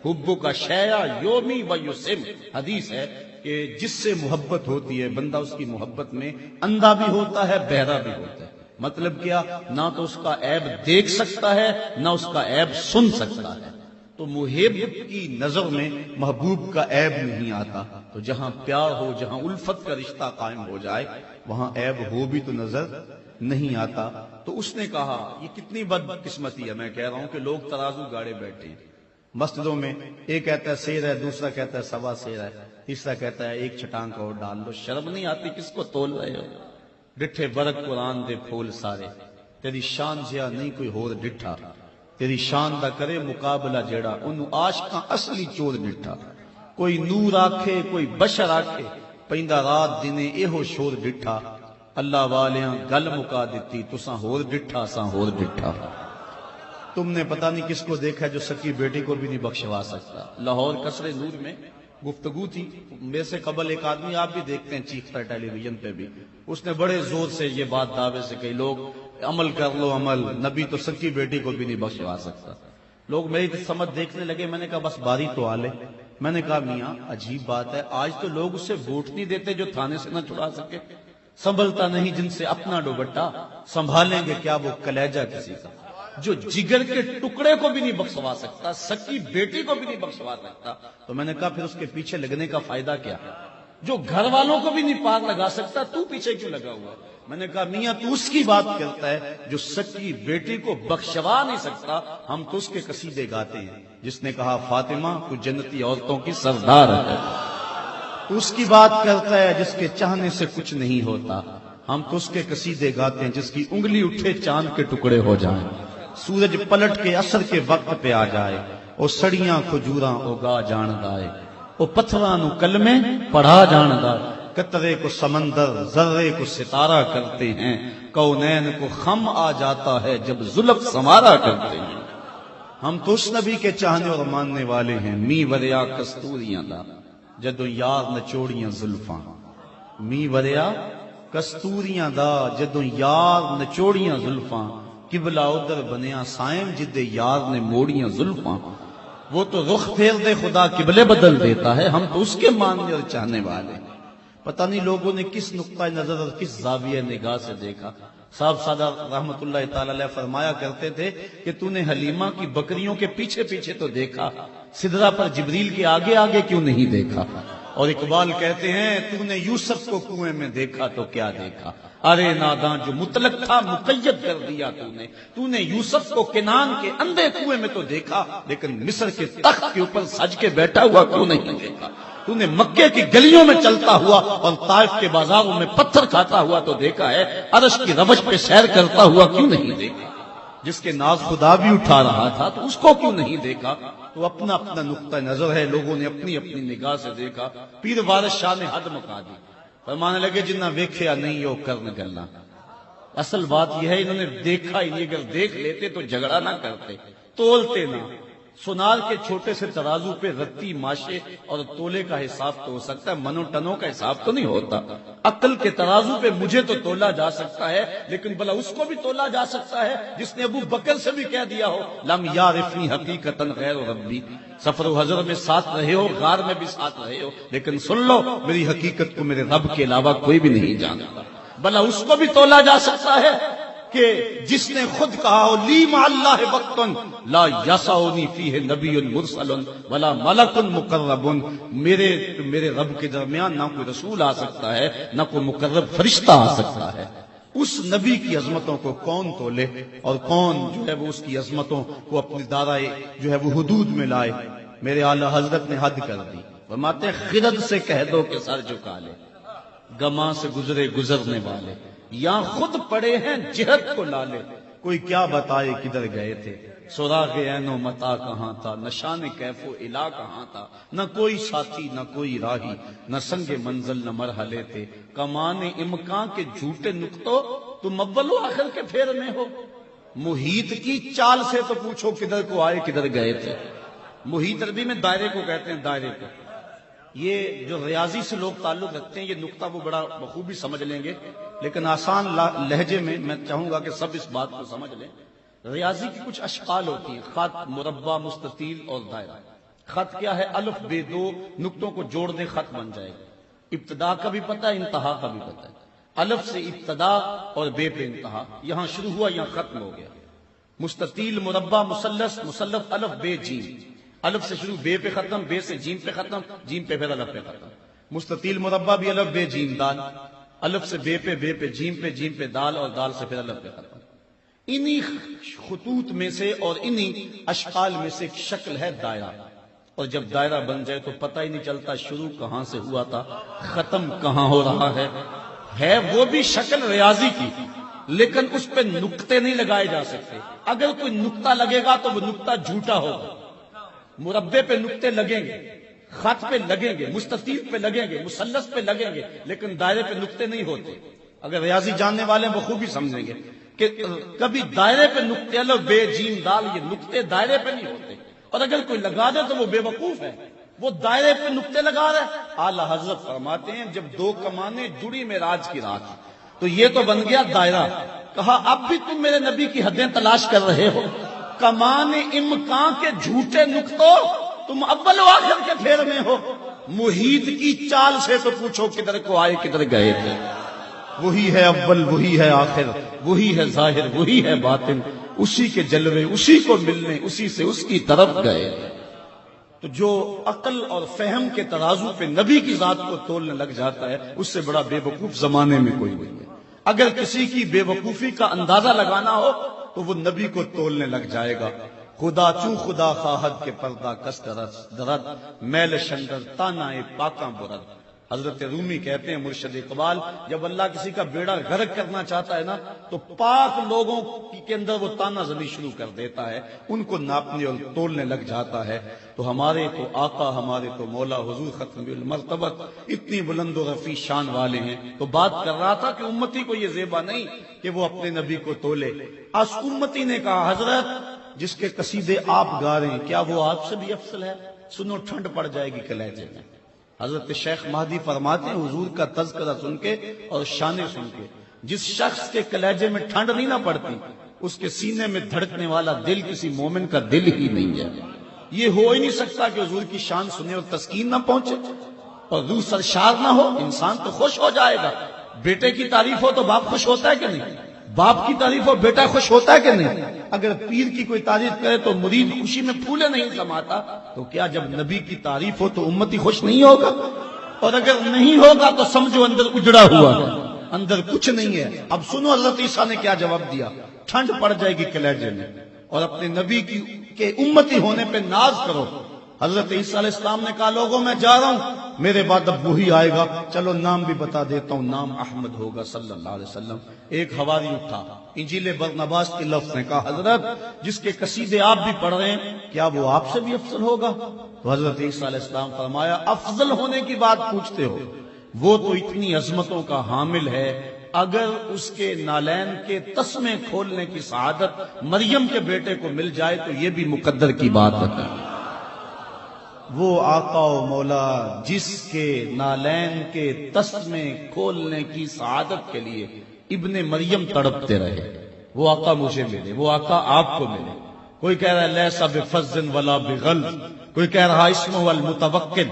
حب کا شیع یومی و یسم، حدیث ہے کہ جس سے محبت ہوتی ہے بندہ اس کی محبت میں اندھا بھی ہوتا ہے بہرا بھی ہوتا ہے۔ مطلب کیا؟ نہ تو اس کا عیب دیکھ سکتا ہے نہ اس کا عیب سن سکتا ہے۔ تو محب کی نظر میں محبوب کا عیب نہیں آتا، تو جہاں پیار ہو، جہاں الفت کا رشتہ قائم ہو جائے وہاں عیب ہو بھی تو نظر نہیں آتا۔ تو اس نے کہا یہ کتنی بد قسمتی ہے، میں کہہ رہا ہوں کہ لوگ ترازو گاڑے بیٹھے ہیں مسجدوں میں، ایک کہتا ہے سیر ہے، دوسرا کہتا ہے سوا سیر ہے، تیسرا کہتا ہے 1 چھٹانک اور ڈال دو۔ شرم نہیں آتی؟ کس کو تول رہے ہو؟ ڈٹھے برک قرآن دے پھول سارے، تیری شان جیا نہیں کوئی ہور ڈٹھا، تیری شان دا کرے مقابلہ جیڑا انہوں عاشقاں اصلی چور ڈٹھا۔ کوئی نور آکھے کوئی بشر آکھے، پیندا رات دنے ایہو شور ڈٹھا، اللہ والیاں گل مکا دیتی تساں ہور ڈٹھا ساں ہور ڈٹھا۔ تم نے پتہ نہیں کس کو دیکھا جو سکی بیٹی کو بھی نہیں بخشوا سکتا۔ لاہور قصر نور میں گفتگو تھی، میرے سے قبل ایک آدمی آپ بھی دیکھتے ہیں چیختا ہے ٹیلی ویژن پہ بھی، اس نے بڑے زور سے یہ بات دعوے سے کہی لوگ عمل کر لو عمل، نبی تو سکی بیٹی کو بھی نہیں بخشوا سکتا۔ لوگ میری سمجھ دیکھنے لگے، میں نے کہا بس باری تو آلے۔ میں نے کہا میاں عجیب بات ہے، آج تو لوگ اسے ووٹ نہیں دیتے جو تھانے سے نہ چھڑا سکے، سنبھلتا نہیں جن سے اپنا دوپٹہ، سنبھالیں گے کیا وہ کلیجہ کسی کا، جو جگر کے ٹکڑے کو بھی نہیں بخشوا سکتا، سکی بیٹی کو بھی نہیں بخشوا سکتا۔ تو میں نے کہا پھر اس کے پیچھے لگنے کا فائدہ کیا؟ جو گھر والوں کو بھی نہیں پاک لگا سکتا، تو پیچھے کیوں لگا ہوا؟ میں نے کہا میاں تو اس کی بات کرتا ہے جو سچی بیٹی کو بخشوا نہیں سکتا، ہم تو اس کے قصیدے گاتے ہیں۔ جس نے کہا فاطمہ تو جنتی عورتوں کی سردار ہے، تو اس کی بات کرتا ہے جس کے چاہنے سے کچھ نہیں ہوتا، ہم تو اس کے قصیدے گاتے ہیں جس کی انگلی اٹھے چاند کے ٹکڑے ہو جائیں، سورج پلٹ کے عصر کے وقت پہ آ جائے، او سڑیاں کھجوراں اگا جان دائے، او پتھراں نو کلمے پڑھا جان دائے، قطرے کو سمندر ذرے کو ستارہ کرتے ہیں، کونین کو خم آ جاتا ہے جب زلف سنوارا کرتے ہیں۔ ہم تو اس نبی کے چاہنے اور ماننے والے ہیں، می وریا کستوریاں دا جدو یار نچوڑیاں زلفاں، می وریا کستوریاں دا جدو یار نچوڑیاں زلفاں، قبلہ ادھر بنیا سائم جدے یار نے موڑیاں زلفاں، وہ تو رخ پھیر دے خدا قبلے بدل دیتا ہے، ہم تو اس کے ماننے اور چاہنے والے ہیں۔ پتہ نہیں لوگوں نے کس نقطہ نظر اور کس زاویہ نگاہ سے دیکھا۔ صاحب سادہ رحمت اللہ تعالی علیہ فرمایا کرتے تھے کہ تو نے حلیمہ کی بکریوں کے پیچھے پیچھے تو دیکھا، سدرہ پر جبریل کے آگے آگے کیوں نہیں دیکھا؟ اور اقبال کہتے ہیں تو نے یوسف کو کنویں میں دیکھا تو کیا دیکھا، ارے ناداں جو مطلق تھا مقید کر دیا تو نے یوسف کو کنان کے اندھے کنویں میں تو دیکھا، لیکن مصر کے تخت کے اوپر سج کے بیٹھا ہوا کیوں نہیں دیکھا؟ تو نے مکے کی گلیوں میں چلتا ہوا اور طائف کے بازاروں میں پتھر کھاتا ہوا تو دیکھا ہے، عرش کی روش پہ سیر کرتا ہوا کیوں نہیں دیکھا؟ جس کے ناز خدا بھی اٹھا رہا تھا تو اس کو کیوں نہیں دیکھا؟ تو اپنا اپنا نقطہ نظر ہے، لوگوں نے اپنی اپنی نگاہ سے دیکھا۔ پیر وارث شاہ نے حد مکا دی، فرمانے لگے جنہ ویکھیا نہیں ہو کرن گلا۔ اصل بات یہ ہے انہوں نے دیکھا ہی نہیں، اگر دیکھ لیتے تو جھگڑا نہ کرتے، تولتے نہ۔ سونال کے چھوٹے سے ترازو پہ رتی ماشے اور تولے کا حساب تو ہو سکتا ہے، منو ٹنوں کا حساب تو نہیں ہوتا۔ عقل کے ترازو پہ مجھے تو تولا جا سکتا ہے، لیکن بھلا اس کو بھی تولا جا سکتا ہے جس نے ابو بکر سے بھی کہہ دیا ہو لم یعرفنی حقیقتا غیر ربی، سفر و حضر میں ساتھ رہے ہو، غار میں بھی ساتھ رہے ہو، لیکن سن لو میری حقیقت کو میرے رب کے علاوہ کوئی بھی نہیں جانتا۔ بھلا اس کو بھی تولا جا سکتا ہے کہ جس نے خود کہا ہو لی مع اللہ وقت لا یسعنی فیہ نبی مرسل ولا ملک مقرب، میرے رب کے درمیان نہ کوئی رسول آ سکتا ہے نہ کوئی مقرب فرشتہ آ سکتا ہے۔ اس نبی کی عظمتوں کو کون تولے اور کون جو ہے وہ اس کی عظمتوں کو اپنی دارائے جو ہے وہ حدود میں لائے؟ میرے اعلیٰ حضرت نے حد کر دی، فرماتے خرد سے کہہ دو کہ سر جھکا لے، گما سے گزرے گزرنے والے، یا خود پڑے ہیں جہت کو لالے، کوئی کیا بتائے کدھر گئے تھے، سراغ عین و متا کہاں تھا، نشان کیف و الا کہاں تھا، نہ کوئی ساتھی نہ کوئی راہی، نہ سنگ منزل نہ مرحلے تھے، کمان امکان کے جھوٹے نقطوں تم اول و آخر کے پھیر میں ہو، محیط کی چال سے تو پوچھو کدھر کو آئے کدھر گئے تھے۔ محیط عربی میں دائرے کو کہتے ہیں، دائرے کو۔ یہ جو ریاضی سے لوگ تعلق رکھتے ہیں یہ نقطہ وہ بڑا بخوبی سمجھ لیں گے، لیکن آسان لہجے میں میں چاہوں گا کہ سب اس بات کو سمجھ لیں۔ ریاضی کی کچھ اشکال ہوتی ہیں، خط، مربع، مستطیل اور دائرہ۔ خط کیا ہے؟ الف بے دو نقطوں کو جوڑ دیں خط بن جائے گا۔ ابتدا کا بھی پتہ ہے، انتہا کا بھی پتہ ہے۔ الف سے ابتدا اور بے پہ انتہا، یہاں شروع ہوا یہاں ختم ہو گیا۔ مستطیل، مربع، مثلث، مثلث الف بے جیم، الف سے شروع بے پہ ختم، بے سے جیم پہ ختم، جیم پہ پھر الف پہ ختم۔ مستطیل مربع بھی الف بے جیم دال، الف سے بے پہ جیم پہ دال اور دال سے پھر الف پہ ختم۔ انہی خطوط میں سے اور انہی اشکال میں سے ایک شکل ہے دائرہ، اور جب دائرہ بن جائے تو پتہ ہی نہیں چلتا شروع کہاں سے ہوا تھا ختم کہاں ہو رہا ہے وہ بھی شکل ریاضی کی، لیکن اس پہ نقطے نہیں لگائے جا سکتے۔ اگر کوئی نقطہ لگے گا تو وہ نقطہ جھوٹا ہوگا۔ مربع پہ نقطے لگیں گے، خط پہ لگیں گے، مستطیل پہ لگیں گے، مثلث پہ لگیں گے، لیکن دائرے پہ نقطے نہیں ہوتے۔ اگر ریاضی جاننے والے بخوبی سمجھیں گے کہ کبھی دائرے پہ نقطے الف بے جیم دال، یہ نقطے دائرے پہ نہیں ہوتے، اور اگر کوئی لگا دے تو وہ بے وقوف ہے، وہ دائرے پہ نقطے لگا رہے۔ اعلیٰ حضرت فرماتے ہیں جب دو کمانیں جڑی معراج کی رات تو یہ تو بن گیا دائرہ۔ کہا اب بھی تم میرے نبی کی حدیں تلاش کر رہے ہو، کمان امکان کے جھوٹے نقطوں تم اول و آخر کے پھیر میں ہو، محیط کی چال سے تو پوچھو کدھر کو آئے کدھر گئے تھے۔ وہی ہے اول، وہی ہے آخر، وہی ہے ظاہر، وہی ہے باطن، اسی کے جلوے، اسی کو ملنے، اسی سے اس کی طرف گئے۔ تو جو عقل اور فہم کے ترازو پہ نبی کی ذات کو تولنے لگ جاتا ہے اس سے بڑا بے وقوف زمانے میں کوئی نہیں ہے۔ اگر کسی کی بے وقوفی کا اندازہ لگانا ہو تو وہ نبی کو تولنے لگ جائے گا۔ خدا چوں خدا خواہد کے پردہ کس درد میل شندر تانا پاکاں برد۔ حضرت رومی کہتے ہیں مرشد اقبال، جب اللہ کسی کا بیڑا غرق کرنا چاہتا ہے نا تو پاک لوگوں کے اندر وہ تانا زنی شروع کر دیتا ہے، ان کو ناپنے اور تولنے لگ جاتا ہے۔ تو ہمارے تو آقا، ہمارے تو مولا حضور ختم المرتبت اتنی بلند و رفیع شان والے ہیں۔ تو بات کر رہا تھا کہ امتی کو یہ زیبا نہیں کہ وہ اپنے نبی کو تولے۔ آج امتی نے کہا حضرت جس کے قصیدے آپ گا رہے ہیں کیا وہ آپ سے بھی افضل ہے؟ سنو ٹھنڈ پڑ جائے گی کلیجے میں۔ حضرت شیخ مہدی فرماتے ہیں حضور کا تذکرہ سن کے اور شان سن کے جس شخص کے کلیجے میں ٹھنڈ نہیں نہ پڑتی اس کے سینے میں دھڑکنے والا دل کسی مومن کا دل ہی نہیں ہے۔ یہ ہو ہی نہیں سکتا کہ حضور کی شان سنے اور تسکین نہ پہنچے اور روح سرشار نہ ہو۔ انسان تو خوش ہو جائے گا، بیٹے کی تعریف ہو تو باپ خوش ہوتا ہے کہ نہیں؟ باپ کی تعریف ہو بیٹا خوش ہوتا ہے کہ نہیں؟ اگر پیر کی کوئی تعریف کرے تو مرید خوشی میں پھولے نہیں سماتا، تو کیا جب نبی کی تعریف ہو تو امتی خوش نہیں ہوگا؟ اور اگر نہیں ہوگا تو سمجھو اندر اجڑا ہوا ہے، اندر کچھ نہیں ہے۔ اب سنو حضرت عیسیٰ نے کیا جواب دیا، ٹھنڈ پڑ جائے گی کلیجے میں، اور اپنے نبی کے امتی ہونے پہ ناز کرو۔ حضرت عیسیٰ علیہ السلام نے کہا لوگوں میں جا رہا ہوں، میرے بعد اب وہی آئے گا، چلو نام بھی بتا دیتا ہوں، نام احمد ہوگا صلی اللہ علیہ وسلم۔ ایک حواری اٹھا، انجیل برنباس کے لفظ نے کہا حضرت جس کے قصیدے آپ بھی پڑھ رہے ہیں کیا وہ آپ سے بھی افضل ہوگا؟ تو حضرت عیسیٰ علیہ السلام فرمایا افضل ہونے کی بات پوچھتے ہو، وہ تو اتنی عظمتوں کا حامل ہے، اگر اس کے نالین کے تسمے کھولنے کی سعادت مریم کے بیٹے کو مل جائے تو یہ بھی مقدر کی بات ہے۔ وہ آقا و مولا جس کے نالین کے تسمے کھولنے کی سعادت کے لیے ابن مریم تڑپتے رہے، وہ آقا مجھے ملے، وہ آقا آپ کو ملے۔ کوئی کہہ رہا ہے لیسا بفظ ولا بغلظ، کوئی کہہ رہا اسمہ المتوکل۔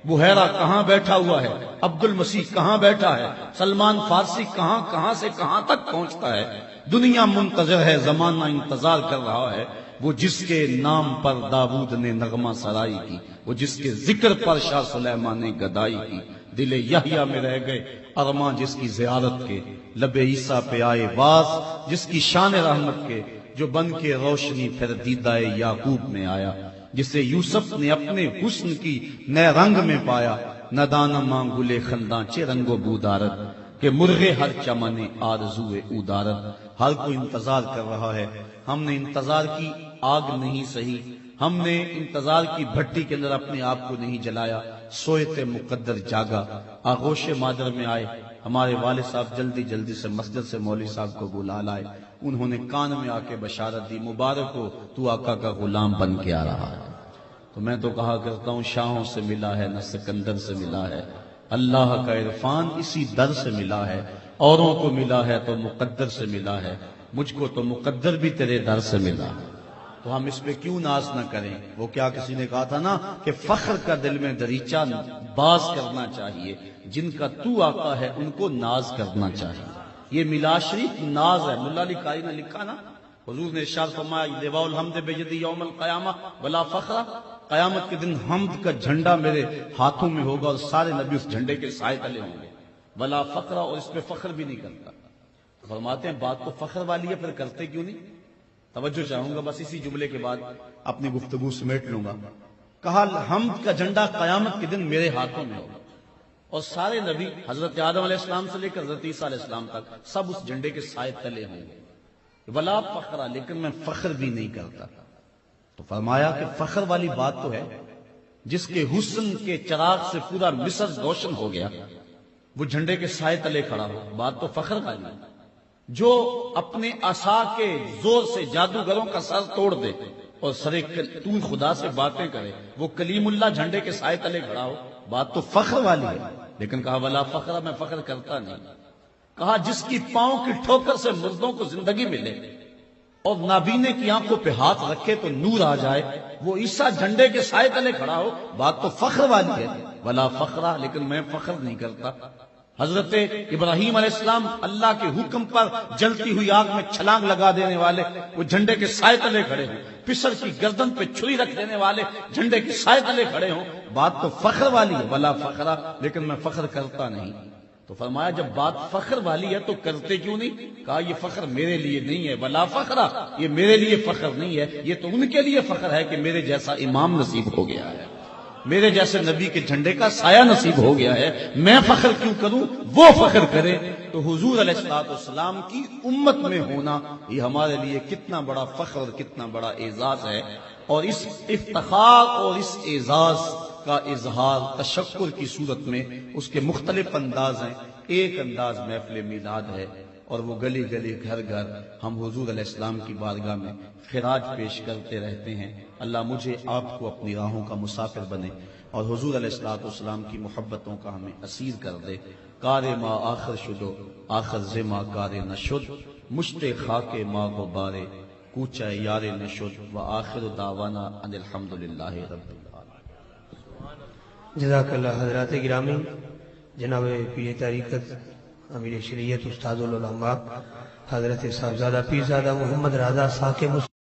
بحیرہ کہاں بیٹھا ہوا ہے، عبد المسیح کہاں بیٹھا ہے، سلمان فارسی کہاں سے کہاں تک پہنچتا ہے۔ دنیا منتظر ہے، زمانہ انتظار کر رہا ہے، وہ جس کے نام پر داؤد نے نغمہ سرائی کی، وہ جس کے ذکر پر شاہ سلیمان نے گدائی کی۔ دل یحییٰ میں رہ گئے ارماں جس کی زیارت کے، لب عیسیٰ پہ آئے واز جس کی شان رحمت کے، جو بن کے روشنی پھر دیدہ یعقوب میں آیا، جسے یوسف نے اپنے حسن کی نئے رنگ میں پایا۔ ندانہ مانگلے خنداں چے رنگ و بودارت، کہ مرغے ہر چمنے آرزوئے اودارت۔ ہر کوئی انتظار کر رہا ہے، ہم نے انتظار کی آگ نہیں سہی، ہم نے انتظار کی بھٹی کے اندر اپنے آپ کو نہیں جلایا، سوئے مقدر جاگا۔ آغوش مادر میں آئے ہمارے والد صاحب، جلدی جلدی سے مسجد سے مولوی صاحب کو بلا لائے، انہوں نے کان میں آ کے بشارت دی مبارک ہو تو آقا کا غلام بن کے آ رہا ہے۔ تو میں تو کہا کرتا ہوں شاہوں سے ملا ہے نہ سکندر سے ملا ہے، اللہ کا عرفان اسی در سے ملا ہے، اوروں کو ملا ہے تو مقدر سے ملا ہے، مجھ کو تو مقدر بھی تیرے در سے ملا۔ تو ہم اس پہ کیوں ناز نہ کریں؟ وہ کیا کسی نے کہا تھا نا کہ فخر کا دل میں دریچہ باز کرنا چاہیے، جن کا تو آقا ہے ان کو ناز کرنا چاہیے۔ یہ میلاد شریف ناز ہے۔ ملا علی قاری نے لکھا نا، حضور نے ارشاد فرمایا لواء الحمد بیدی یوم القیامہ ولا فخر، قیامت کے دن حمد کا جھنڈا میرے ہاتھوں میں ہوگا اور سارے نبی اس جھنڈے کے سائے تلے ہوں گے، ولا فخر، اور اس پہ فخر بھی نہیں کرتا۔ فرماتے ہیں بات تو فخر والی ہے، پھر کرتے کیوں نہیں؟ توجہ چاہوں گا، بس اسی جملے کے بعد اپنی گفتگو سمیٹ لوں گا۔ کہا حمد کا جھنڈا قیامت کے دن میرے ہاتھوں میں ہوگا، اور سارے نبی حضرت آدم علیہ السلام سے لے کر حضرت عیسیٰ علیہ السلام تک سب اس جھنڈے کے سائے تلے ہوں گے، ولا فخر، لیکن میں فخر بھی نہیں کرتا۔ تو فرمایا کہ فخر والی بات تو ہے جس کے حسن کے چراغ سے پورا مصر روشن ہو گیا، وہ جھنڈے کے سائے تلے کھڑا ہو، بات تو فخر والی ہے۔ جو اپنے عصا کے زور سے جادوگروں کا سر توڑ دے اور سرے تو خدا سے باتیں کرے، وہ کلیم اللہ جھنڈے کے سائے تلے کھڑا ہو، بات تو فخر والی ہے۔ لیکن کہا ولا فخر، میں فخر کرتا نہیں۔ کہا جس کی پاؤں کی ٹھوکر سے مردوں کو زندگی ملے اور نابینے کی آنکھوں پہ ہاتھ رکھے تو نور آ جائے، وہ عیسیٰ جھنڈے کے سائے تلے کھڑا ہو، بات تو فخر والی ہے۔ ولا فخر، لیکن میں فخر نہیں کرتا۔ حضرت ابراہیم علیہ السلام اللہ کے حکم پر جلتی ہوئی آگ میں چھلانگ لگا دینے والے وہ جھنڈے کے سائے تلے کھڑے ہوں، پسر کی گردن پہ چھری رکھ دینے والے جھنڈے کے سائے تلے کھڑے ہوں. بات تو فخر والی ہے، ولا فخرا، لیکن میں فخر کرتا نہیں. تو فرمایا جب بات فخر والی ہے تو کرتے کیوں نہیں؟ کہا یہ فخر میرے لیے نہیں ہے، ولا فخرا، یہ میرے لیے فخر نہیں ہے، یہ تو ان کے لیے فخر ہے کہ میرے جیسا امام نصیب ہو گیا ہے، میرے جیسے نبی کے جھنڈے کا سایہ نصیب ہو گیا ہے. میں فخر کیوں کروں، وہ فخر کرے. تو حضور علیہ السلام کی امت میں ہونا یہ ہمارے لیے کتنا بڑا فخر اور کتنا بڑا اعزاز ہے. اور اس افتخار اور اس اعزاز کا اظہار تشکر کی صورت میں اس کے مختلف انداز ہیں. ایک انداز محفل میلاد ہے، اور وہ گلی گلی گھر گھر ہم حضور علیہ السلام کی بارگاہ میں خراج پیش کرتے رہتے ہیں. اللہ مجھے آپ کو اپنی راہوں کا مسافر بنے اور حضور علیہ السلام کی محبتوں کا ہمیں اسیر کر دے. کار ما آخر شدو آخر زما کار نشد، مشت خاک ما غبارے کوچہ یار نشد، و آخر دعوانا ان الحمدللہ رب العالمین. جزاک اللہ. حضرات گرامی، جناب پیر طریقت امیر شریعت استاد العلماء حضرت صاحبزادہ پیرزادہ محمد رضا صاحب